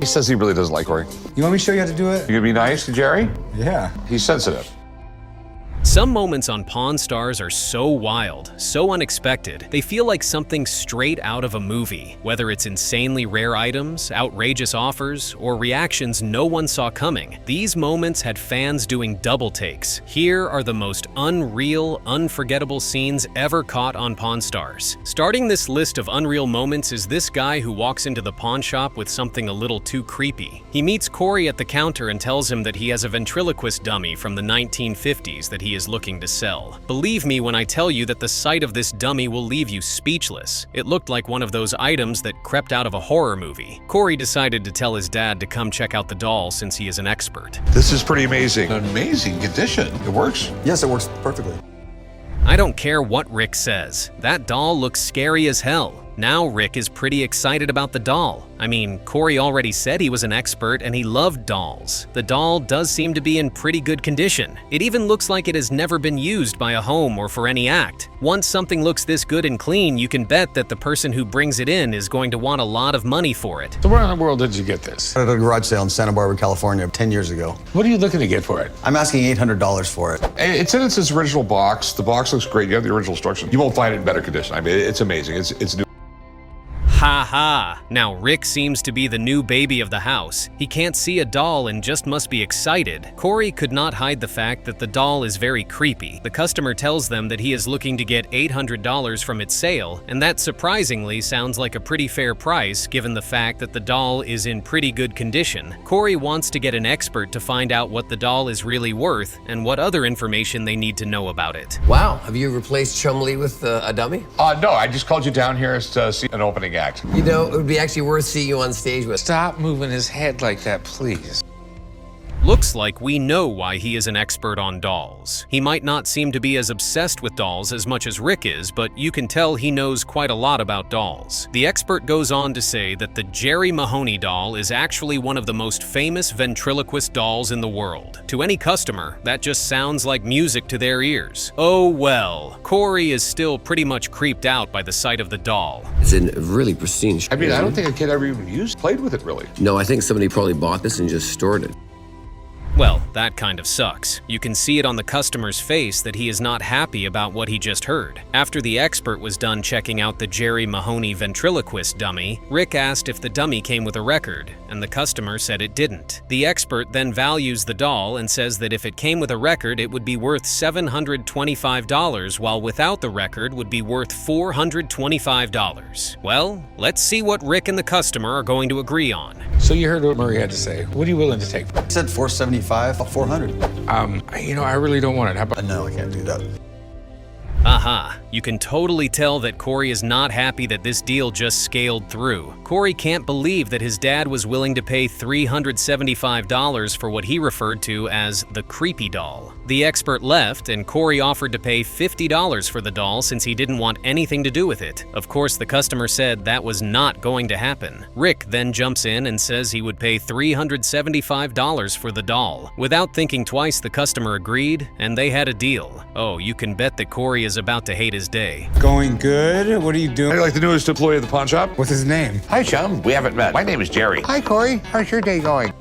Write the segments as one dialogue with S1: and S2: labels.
S1: He says he really doesn't like Corey.
S2: You want me to show you how to do it?
S1: You gonna be nice to Jerry?
S2: Yeah.
S1: He's sensitive.
S3: Some moments on Pawn Stars are so wild, so unexpected, they feel like something straight out of a movie. Whether it's insanely rare items, outrageous offers, or reactions no one saw coming, these moments had fans doing double takes. Here are the most unreal, unforgettable scenes ever caught on Pawn Stars. Starting this list of unreal moments is this guy who walks into the pawn shop with something a little too creepy. He meets Corey at the counter and tells him that he has a ventriloquist dummy from the 1950s that he is looking to sell. Believe me when I tell you that the sight of this dummy will leave you speechless. It looked like one of those items that crept out of a horror movie. Corey decided to tell his dad to come check out the doll since he is an expert.
S1: This is pretty amazing. An amazing condition. It works.
S2: Yes, it works perfectly.
S3: I don't care what Rick says. That doll looks scary as hell. Now Rick is pretty excited about the doll. I mean, Corey already said he was an expert and he loved dolls. The doll does seem to be in pretty good condition. It even looks like it has never been used by a home or for any act. Once something looks this good and clean, you can bet that the person who brings it in is going to want a lot of money for it.
S4: So where in the world did you get this?
S2: At a garage sale in Santa Barbara, California, 10 years ago.
S4: What are you looking to get for it?
S2: I'm asking $800 for it.
S1: It's in its original box. The box looks great. You have the original instructions. You won't find it in better condition. I mean, it's amazing. It's new.
S3: Ha ha! Now Rick seems to be the new baby of the house. He can't see a doll and just must be excited. Corey could not hide the fact that the doll is very creepy. The customer tells them that he is looking to get $800 from its sale, and that surprisingly sounds like a pretty fair price given the fact that the doll is in pretty good condition. Corey wants to get an expert to find out what the doll is really worth and what other information they need to know about it.
S5: Wow, have you replaced Chumley with a dummy?
S1: No, I just called you down here to see an opening act.
S5: You know, it would be actually worth seeing you on stage with.
S4: Stop moving his head like that, please.
S3: Looks like we know why he is an expert on dolls. He might not seem to be as obsessed with dolls as much as Rick is, but you can tell he knows quite a lot about dolls. The expert goes on to say that the Jerry Mahoney doll is actually one of the most famous ventriloquist dolls in the world. To any customer, that just sounds like music to their ears. Oh well, Corey is still pretty much creeped out by the sight of the doll.
S5: It's in really pristine shape.
S1: I mean, I don't think a kid ever even played with it, really.
S5: No, I think somebody probably bought this and just stored it.
S3: Well, that kind of sucks. You can see it on the customer's face that he is not happy about what he just heard. After the expert was done checking out the Jerry Mahoney ventriloquist dummy, Rick asked if the dummy came with a record, and the customer said it didn't. The expert then values the doll and says that if it came with a record, it would be worth $725, while without the record would be worth $425. Well, let's see what Rick and the customer are going to agree on.
S4: So you heard what Murray had to say. What are you willing to take?
S2: I said $475, $400.
S4: You know, I really don't want it. How about...
S2: No, I can't do that.
S3: Aha, you can totally tell that Corey is not happy that this deal just scaled through. Corey can't believe that his dad was willing to pay $375 for what he referred to as the creepy doll. The expert left, and Corey offered to pay $50 for the doll since he didn't want anything to do with it. Of course, the customer said that was not going to happen. Rick then jumps in and says he would pay $375 for the doll. Without thinking twice, the customer agreed, and they had a deal. Oh, you can bet that Corey is about to hate his day.
S2: Going good? What are you doing?
S1: Are you like the newest employee of the pawn shop?
S2: What's his name?
S1: Hi, chum. We haven't met. My name is Jerry. Hi, Corey. How's your day going?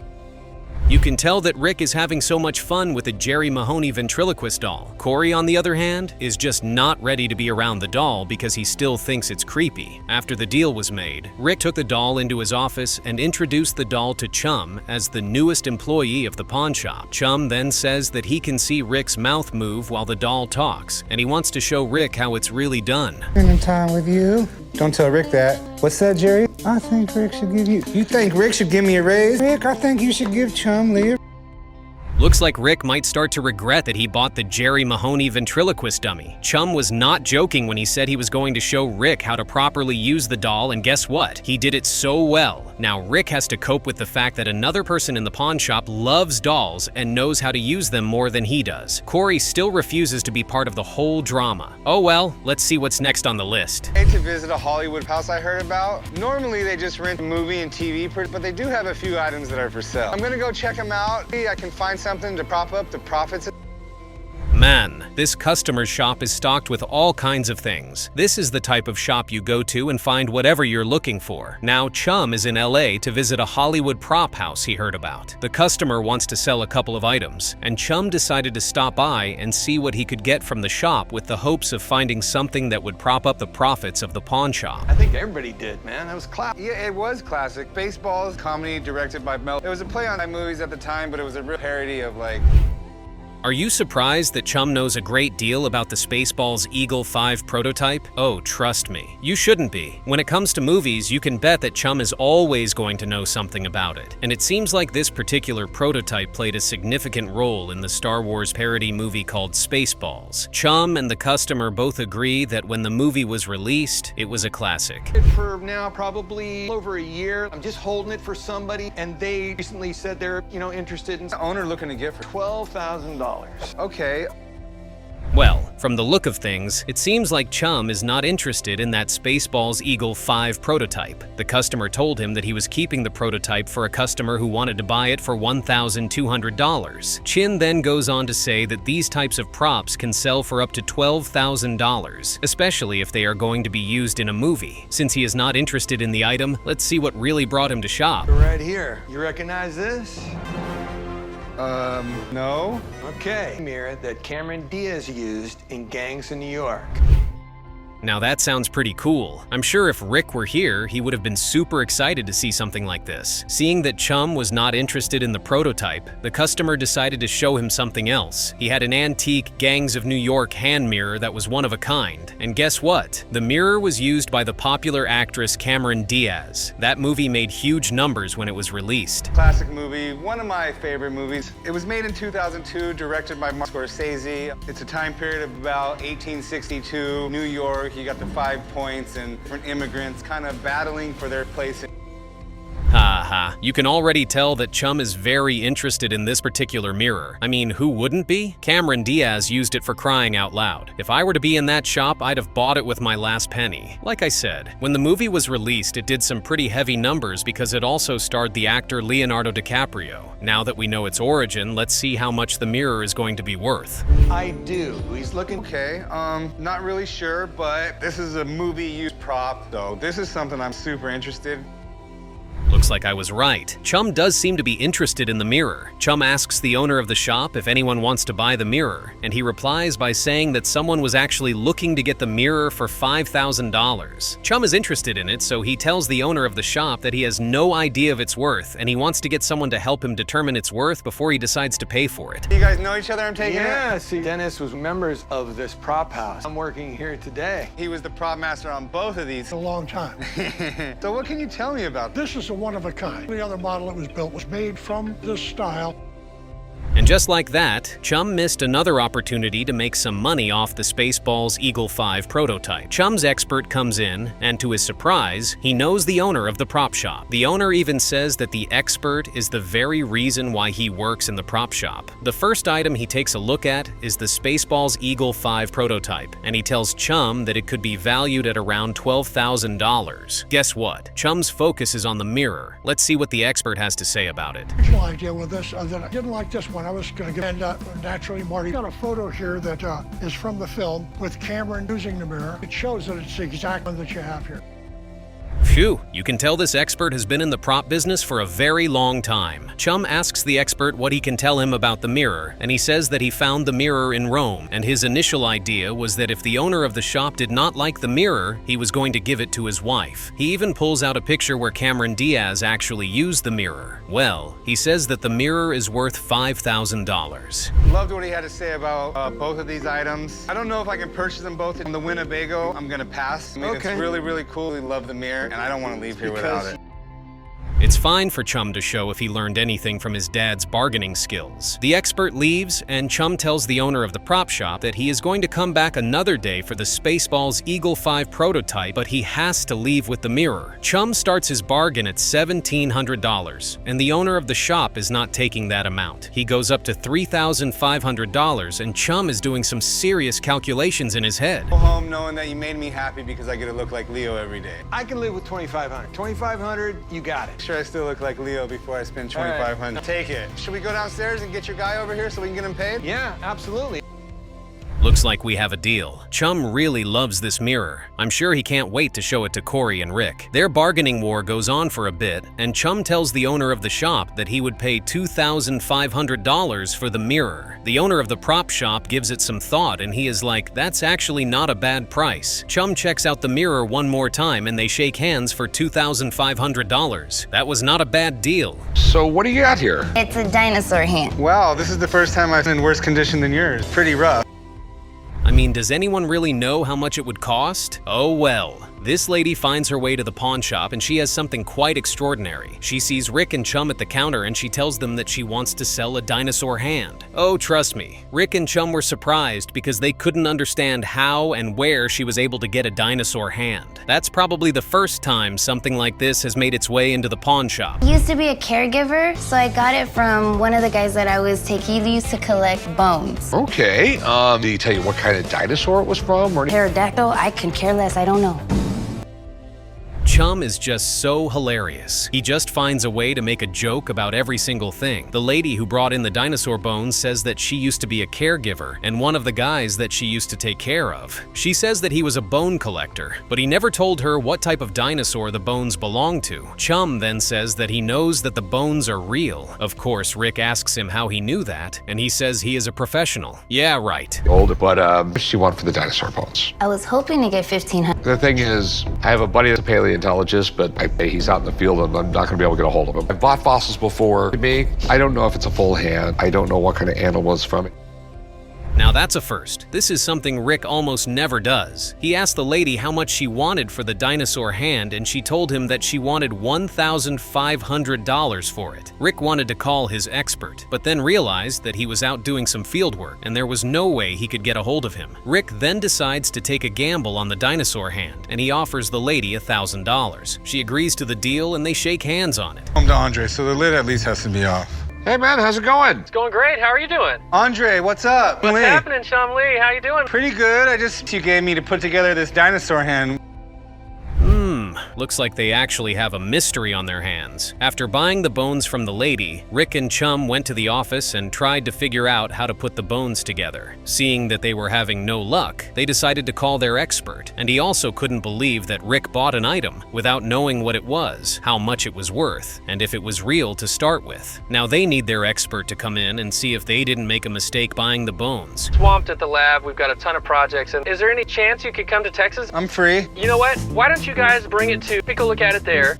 S3: You can tell that Rick is having so much fun with the Jerry Mahoney ventriloquist doll. Corey, on the other hand, is just not ready to be around the doll because he still thinks it's creepy. After the deal was made, Rick took the doll into his office and introduced the doll to Chum as the newest employee of the pawn shop. Chum then says that he can see Rick's mouth move while the doll talks, and he wants to show Rick how it's really done.
S2: Spending time with you. Don't tell Rick that. What's that, Jerry? I think Rick should give you... You think Rick should give me a raise? Rick, I think you should give Chumley a...
S3: Looks like Rick might start to regret that he bought the Jerry Mahoney ventriloquist dummy. Chum was not joking when he said he was going to show Rick how to properly use the doll, and guess what? He did it so well. Now Rick has to cope with the fact that another person in the pawn shop loves dolls and knows how to use them more than he does. Corey still refuses to be part of the whole drama. Oh well, let's see what's next on the list.
S6: I hate to visit a Hollywood house I heard about. Normally they just rent movie and TV, but they do have a few items that are for sale. I'm gonna go check them out. I can find something to prop up the profits.
S3: Man, this customer's shop is stocked with all kinds of things. This is the type of shop you go to and find whatever you're looking for. Now, Chum is in LA to visit a Hollywood prop house he heard about. The customer wants to sell a couple of items, and Chum decided to stop by and see what he could get from the shop with the hopes of finding something that would prop up the profits of the pawn shop.
S7: I think everybody did, man. That was classic.
S6: Yeah, it was classic. Baseballs, comedy directed by Mel. It was a play on movies at the time, but it was a real parody of like...
S3: Are you surprised that Chum knows a great deal about the Spaceballs Eagle 5 prototype? Oh, trust me, you shouldn't be. When it comes to movies, you can bet that Chum is always going to know something about it. And it seems like this particular prototype played a significant role in the Star Wars parody movie called Spaceballs. Chum and the customer both agree that when the movie was released, it was a classic.
S7: For now, probably over a year. I'm just holding it for somebody, and they recently said they're, interested in
S6: The owner looking to get for...
S7: $12,000.
S6: Okay.
S3: Well, from the look of things, it seems like Chum is not interested in that Spaceballs Eagle 5 prototype. The customer told him that he was keeping the prototype for a customer who wanted to buy it for $1,200. Chin then goes on to say that these types of props can sell for up to $12,000, especially if they are going to be used in a movie. Since he is not interested in the item, let's see what really brought him to shop.
S7: Right here. You recognize this?
S6: No.
S7: Okay. Mirror that Cameron Diaz used in Gangs in New York.
S3: Now that sounds pretty cool. I'm sure if Rick were here, he would have been super excited to see something like this. Seeing that Chum was not interested in the prototype, the customer decided to show him something else. He had an antique Gangs of New York hand mirror that was one of a kind. And guess what? The mirror was used by the popular actress Cameron Diaz. That movie made huge numbers when it was released.
S6: Classic movie, one of my favorite movies. It was made in 2002, directed by Martin Scorsese. It's a time period of about 1862, New York. You got the 5 points and different immigrants kind of battling for their place in...
S3: Haha, you can already tell that Chum is very interested in this particular mirror. I mean, who wouldn't be? Cameron Diaz used it for crying out loud. If I were to be in that shop, I'd have bought it with my last penny. Like I said, when the movie was released, it did some pretty heavy numbers because it also starred the actor Leonardo DiCaprio. Now that we know its origin, let's see how much the mirror is going to be worth.
S7: I do. He's looking...
S6: Okay, not really sure, but this is a movie-used prop, so this is something I'm super interested in.
S3: Looks like I was right. Chum does seem to be interested in the mirror. Chum asks the owner of the shop if anyone wants to buy the mirror, and he replies by saying that someone was actually looking to get the mirror for $5,000. Chum is interested in it, so he tells the owner of the shop that he has no idea of its worth, and he wants to get someone to help him determine its worth before he decides to pay for it.
S6: You guys know each other, I'm taking it?
S7: Yeah, see, Dennis was members of this prop house. I'm working here today.
S6: He was the prop master on both of these.
S8: A long time.
S6: So what can you tell me about this?
S8: This is a one of a kind. The other model that was built was made from this style.
S3: And just like that, Chum missed another opportunity to make some money off the Spaceballs Eagle 5 prototype. Chum's expert comes in, and to his surprise, he knows the owner of the prop shop. The owner even says that the expert is the very reason why he works in the prop shop. The first item he takes a look at is the Spaceballs Eagle 5 prototype, and he tells Chum that it could be valued at around $12,000. Guess what? Chum's focus is on the mirror. Let's see what the expert has to say about it.
S8: The original idea with this, that I didn't like this one. I was going to get, and naturally, Marty got a photo here that is from the film with Cameron using the mirror. It shows that it's the exact one that you have here.
S3: Phew, you can tell this expert has been in the prop business for a very long time. Chum asks the expert what he can tell him about the mirror, and he says that he found the mirror in Rome, and his initial idea was that if the owner of the shop did not like the mirror, he was going to give it to his wife. He even pulls out a picture where Cameron Diaz actually used the mirror. Well, he says that the mirror is worth $5,000.
S6: Loved what he had to say about both of these items. I don't know if I can purchase them both in the Winnebago. I'm gonna pass. I mean,
S7: Okay.
S6: It's really, really cool. We love the mirror, and I don't want to leave here without it.
S3: It's fine for Chum to show if he learned anything from his dad's bargaining skills. The expert leaves, and Chum tells the owner of the prop shop that he is going to come back another day for the Spaceballs Eagle 5 prototype, but he has to leave with the mirror. Chum starts his bargain at $1,700, and the owner of the shop is not taking that amount. He goes up to $3,500, and Chum is doing some serious calculations in his head.
S6: Go home knowing that you made me happy because I get to look like Leo every day.
S7: I can live with $2,500. $2,500, you got it.
S6: Sure, I still look like Leo before I spend $2,500. Take it. Should we go downstairs and get your guy over here so we can get him paid?
S7: Yeah, absolutely.
S3: Looks like we have a deal. Chum really loves this mirror. I'm sure he can't wait to show it to Corey and Rick. Their bargaining war goes on for a bit, and Chum tells the owner of the shop that he would pay $2,500 for the mirror. The owner of the prop shop gives it some thought, and he is like, that's actually not a bad price. Chum checks out the mirror one more time, and they shake hands for $2,500. That was not a bad deal.
S1: So what do you got here?
S9: It's a dinosaur hand.
S6: Wow, this is the first time I've been in worse condition than yours. Pretty rough.
S3: I mean, does anyone really know how much it would cost? Oh well. This lady finds her way to the pawn shop and she has something quite extraordinary. She sees Rick and Chum at the counter and she tells them that she wants to sell a dinosaur hand. Oh, trust me, Rick and Chum were surprised because they couldn't understand how and where she was able to get a dinosaur hand. That's probably the first time something like this has made its way into the pawn shop.
S9: I used to be a caregiver, so I got it from one of the guys that I was taking. He used to collect bones.
S1: Okay, did he tell you what kind of dinosaur it was from? Or
S9: Pterodactyl, I can care less, I don't know.
S3: Chum is just so hilarious. He just finds a way to make a joke about every single thing. The lady who brought in the dinosaur bones says that she used to be a caregiver and one of the guys that she used to take care of. She says that he was a bone collector, but he never told her what type of dinosaur the bones belonged to. Chum then says that he knows that the bones are real. Of course, Rick asks him how he knew that, and he says he is a professional. Yeah, right.
S1: old, but she wanted for the dinosaur bones.
S9: I was hoping to get $1,500.
S1: The thing is, I have a buddy that's a paleontologist, but he's out in the field and I'm not gonna be able to get a hold of him. I've bought fossils before. To me, I don't know if it's a full hand. I don't know what kind of animal it's from.
S3: Now that's a first. This is something Rick almost never does. He asked the lady how much she wanted for the dinosaur hand, and she told him that she wanted $1,500 for it. Rick wanted to call his expert, but then realized that he was out doing some field work and there was no way he could get a hold of him. Rick then decides to take a gamble on the dinosaur hand, and he offers the lady $1,000. She agrees to the deal and they shake hands on it.
S6: Home to Andre, so the lid at least has to be off.
S1: Hey man, how's it going?
S10: It's going great. How are you doing?
S6: Andre, what's up?
S10: What's happening, Sean Lee? How you doing?
S6: Pretty good. You gave me to put together this dinosaur hand.
S3: Looks like they actually have a mystery on their hands. After buying the bones from the lady, Rick and Chum went to the office and tried to figure out how to put the bones together. Seeing that they were having no luck, they decided to call their expert, and he also couldn't believe that Rick bought an item without knowing what it was, how much it was worth, and if it was real to start with. Now they need their expert to come in and see if they didn't make a mistake buying the bones.
S10: Swamped at the lab. We've got a ton of projects. And is there any chance you could come to Texas?
S6: I'm free.
S10: You know what? Why don't you guys bring it to take a look at it there?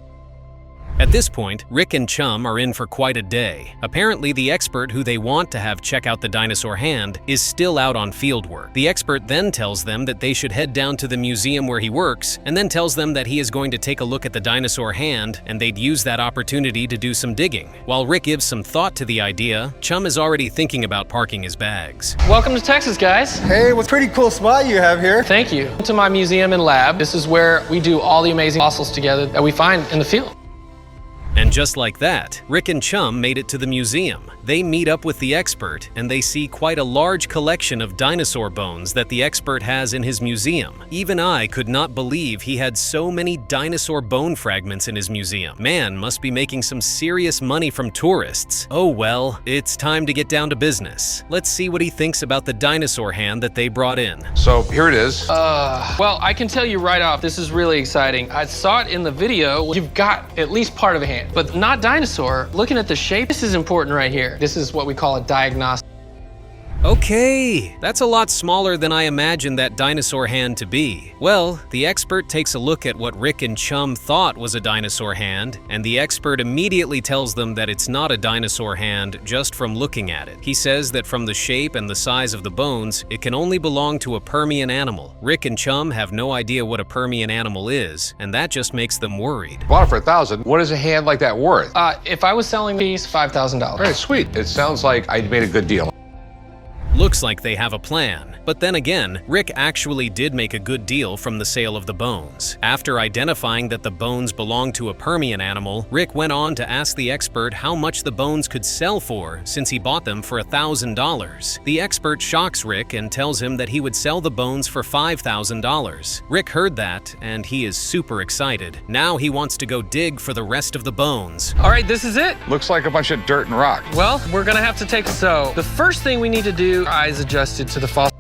S3: At this point, Rick and Chum are in for quite a day. Apparently, the expert who they want to have check out the dinosaur hand is still out on field work. The expert then tells them that they should head down to the museum where he works, and then tells them that he is going to take a look at the dinosaur hand, and they'd use that opportunity to do some digging. While Rick gives some thought to the idea, Chum is already thinking about parking his bags.
S10: Welcome to Texas, guys.
S6: Hey, what's a pretty cool spot you have here.
S10: Thank you. To my museum and lab. This is where we do all the amazing fossils together that we find in the field.
S3: And just like that, Rick and Chum made it to the museum. They meet up with the expert, and they see quite a large collection of dinosaur bones that the expert has in his museum. Even I could not believe he had so many dinosaur bone fragments in his museum. Man must be making some serious money from tourists. Oh well, it's time to get down to business. Let's see what he thinks about the dinosaur hand that they brought in.
S1: So here it is.
S10: Well, I can tell you right off, this is really exciting. I saw it in the video. You've got at least part of a hand, but not dinosaur. Looking at the shape, this is important right here. This is what we call a diagnostic.
S3: Okay, that's a lot smaller than I imagined that dinosaur hand to be. Well, the expert takes a look at what Rick and Chum thought was a dinosaur hand, and the expert immediately tells them that it's not a dinosaur hand just from looking at it. He says that from the shape and the size of the bones, it can only belong to a Permian animal. Rick and Chum have no idea what a Permian animal is, and that just makes them worried.
S1: Bought it for $1,000. What is a hand like that worth?
S10: If I was selling these, $5,000.
S1: All right, sweet. It sounds like I made a good deal.
S3: Looks like they have a plan. But then again, Rick actually did make a good deal from the sale of the bones. After identifying that the bones belonged to a Permian animal, Rick went on to ask the expert how much the bones could sell for since he bought them for $1,000. The expert shocks Rick and tells him that he would sell the bones for $5,000. Rick heard that, and he is super excited. Now he wants to go dig for the rest of the bones.
S10: All right, this is it.
S1: Looks like a bunch of dirt and rock.
S10: Well, we're gonna have to take, so the first thing we need to do, eyes adjusted to the fossil.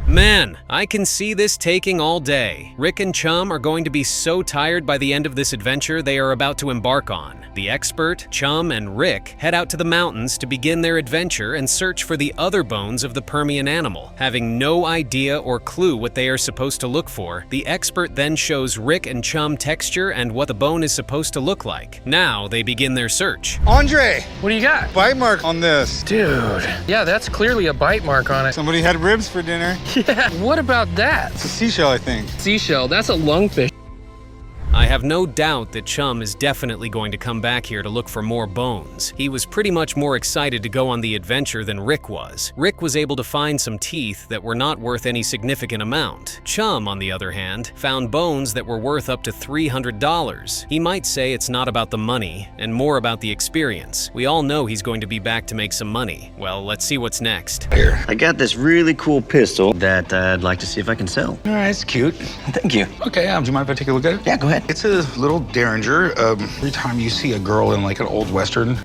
S3: Man, I can see this taking all day. Rick and Chum are going to be so tired by the end of this adventure they are about to embark on. The expert, Chum, and Rick head out to the mountains to begin their adventure and search for the other bones of the Permian animal. Having no idea or clue what they are supposed to look for, the expert then shows Rick and Chum texture and what the bone is supposed to look like. Now they begin their search.
S6: Andre,
S10: What do you got?
S6: bite mark on this.
S10: Dude. Yeah, that's clearly a bite mark on it.
S6: Somebody had ribs for dinner.
S10: Yeah. What about that?
S6: It's a seashell, I think.
S10: Seashell, that's a lungfish.
S3: I have no doubt that Chum is definitely going to come back here to look for more bones. He was pretty much more excited to go on the adventure than Rick was. Rick was able to find some teeth that were not worth any significant amount. Chum, on the other hand, found bones that were worth up to $300. He might say it's not about the money and more about the experience. We all know he's going to be back to make some money. Well, let's see what's next.
S4: Here.
S11: I got this really cool pistol that I'd like to see if I can sell.
S4: All right, it's cute.
S11: Thank you.
S4: Okay, do you mind if I take a look at it?
S11: Yeah, go ahead.
S4: It's a little derringer. Every time you see a girl in like an old Western,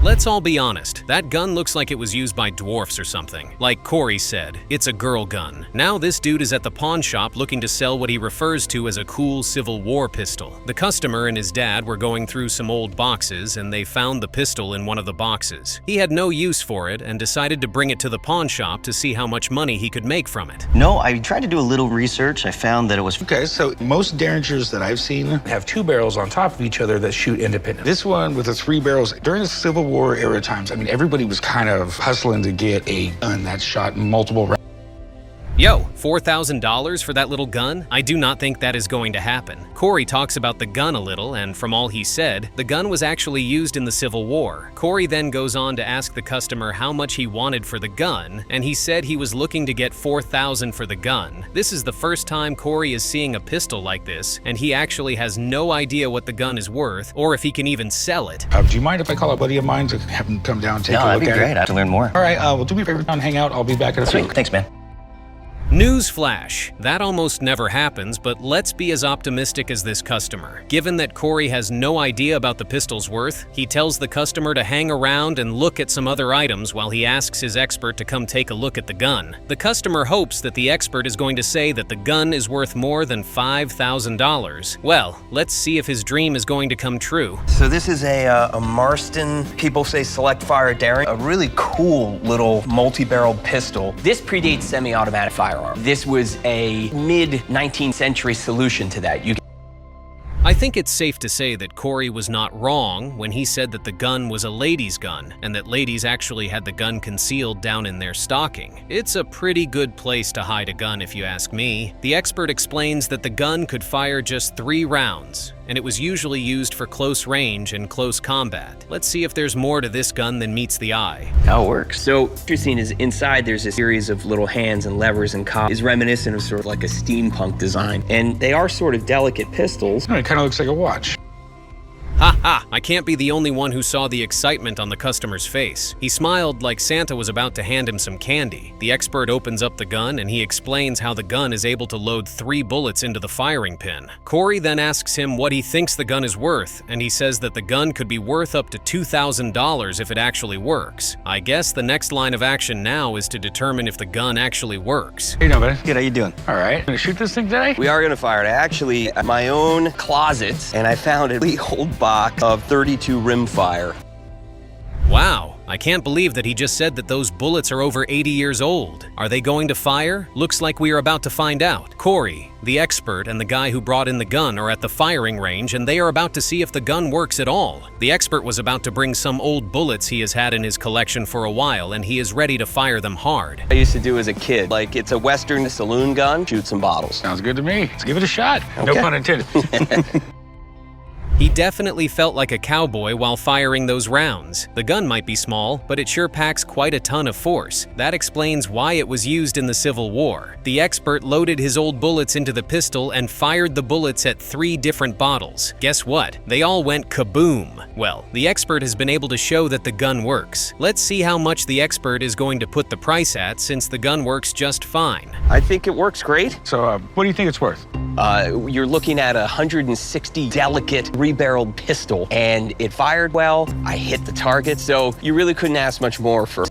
S3: Let's all be honest, that gun looks like it was used by dwarfs or something. Like Corey said, it's a girl gun. Now this dude is at the pawn shop looking to sell what he refers to as a cool Civil War pistol. The customer and his dad were going through some old boxes and they found the pistol in one of the boxes. He had no use for it and decided to bring it to the pawn shop to see how much money he could make from it.
S11: No, I tried to do a little research. I found that it was...
S4: okay, so most derringers that I've seen have two barrels on top of each other that shoot independent. This one with the three barrels, during the Civil War era times, I mean, everybody was kind of hustling to get a gun that shot multiple rounds.
S3: Yo, $4,000 for that little gun? I do not think that is going to happen. Corey talks about the gun a little, and from all he said, the gun was actually used in the Civil War. Corey then goes on to ask the customer how much he wanted for the gun, and he said he was looking to get $4,000 for the gun. This is the first time Corey is seeing a pistol like this, and he actually has no idea what the gun is worth, or if he can even sell it.
S4: Do you mind if I call a buddy of mine to have him come down and take a look at it?
S11: that'd be great. I have to learn more.
S4: All right, well, do me a favor, hang out. I'll be back in a few.
S11: Sweet. Thanks, man.
S3: Newsflash, that almost never happens, but let's be as optimistic as this customer. Given that Corey has no idea about the pistol's worth, he tells the customer to hang around and look at some other items while he asks his expert to come take a look at the gun. The customer hopes that the expert is going to say that the gun is worth more than $5,000. Well, let's see if his dream is going to come true.
S12: So this is a Marston, people say select fire Derringer, a really cool little multi-barreled pistol. This predates semi-automatic firearm. This was a mid-19th century solution to that.
S3: I think it's safe to say that Corey was not wrong when he said that the gun was a lady's gun and that ladies actually had the gun concealed down in their stocking. It's a pretty good place to hide a gun if you ask me. The expert explains that the gun could fire just 3 rounds, and it was usually used for close range and close combat. Let's see if there's more to this gun than meets the eye.
S12: How it works. So what you're seeing is inside there's a series of little hands and levers and cogs. Is reminiscent of sort of like a steampunk design. And they are sort of delicate pistols.
S4: It kind of looks like a watch.
S3: Ha ha! I can't be the only one who saw the excitement on the customer's face. He smiled like Santa was about to hand him some candy. The expert opens up the gun and he explains how the gun is able to load 3 bullets into the firing pin. Corey then asks him what he thinks the gun is worth, and he says that the gun could be worth up to $2,000 if it actually works. I guess the next line of action now is to determine if the gun actually works.
S4: How you doing, buddy?
S11: Good, how you doing?
S4: All right. Gonna shoot this thing today?
S12: We are gonna fire it. I actually, at my own closet, and I found a really old box of 32 rimfire.
S3: Wow, I can't believe that he just said that those bullets are over 80 years old. Are they going to fire? Looks like we are about to find out. Corey, the expert, and the guy who brought in the gun are at the firing range and they are about to see if the gun works at all. The expert was about to bring some old bullets he has had in his collection for a while and he is ready to fire them hard.
S12: I used to do as a kid, like it's a Western saloon gun, shoot some bottles.
S4: Sounds good to me. Let's give it a shot.
S12: Okay.
S4: No pun intended.
S3: He definitely felt like a cowboy while firing those rounds. The gun might be small, but it sure packs quite a ton of force. That explains why it was used in the Civil War. The expert loaded his old bullets into the pistol and fired the bullets at 3 different bottles. Guess what? They all went kaboom. Well, the expert has been able to show that the gun works. Let's see how much the expert is going to put the price at since the gun works just fine.
S12: I think it works great.
S4: So, what do you think it's worth?
S12: You're looking at a 160 delicate rebarreled pistol, and it fired well. I hit the target, so you really couldn't ask much more for.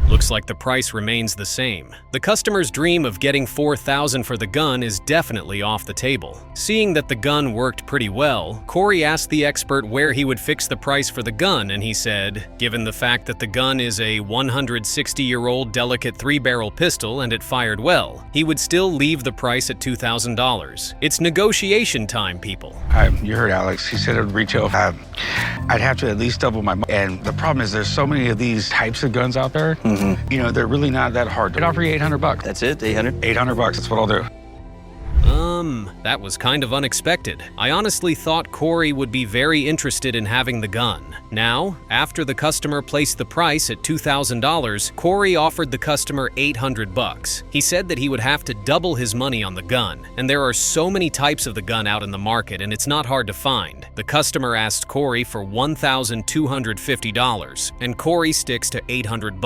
S3: Looks looks like the price remains the same. The customer's dream of getting $4,000 for the gun is definitely off the table. Seeing that the gun worked pretty well, Corey asked the expert where he would fix the price for the gun, and he said, given the fact that the gun is a 160-year-old delicate 3-barrel pistol and it fired well, he would still leave the price at $2,000. It's negotiation time, people.
S4: You heard Alex. He said it would retail. I'd have to at least double my money. And the problem is there's so many of these types of guns out there. You know, they're really not that hard. I'd offer you $800.
S11: That's it? 800?
S4: $800. That's what I'll do.
S3: That was kind of unexpected. I honestly thought Corey would be very interested in having the gun. Now, after the customer placed the price at $2,000, Corey offered the customer $800. He said that he would have to double his money on the gun, and there are so many types of the gun out in the market and it's not hard to find. The customer asked Corey for $1,250, and Corey sticks to $800.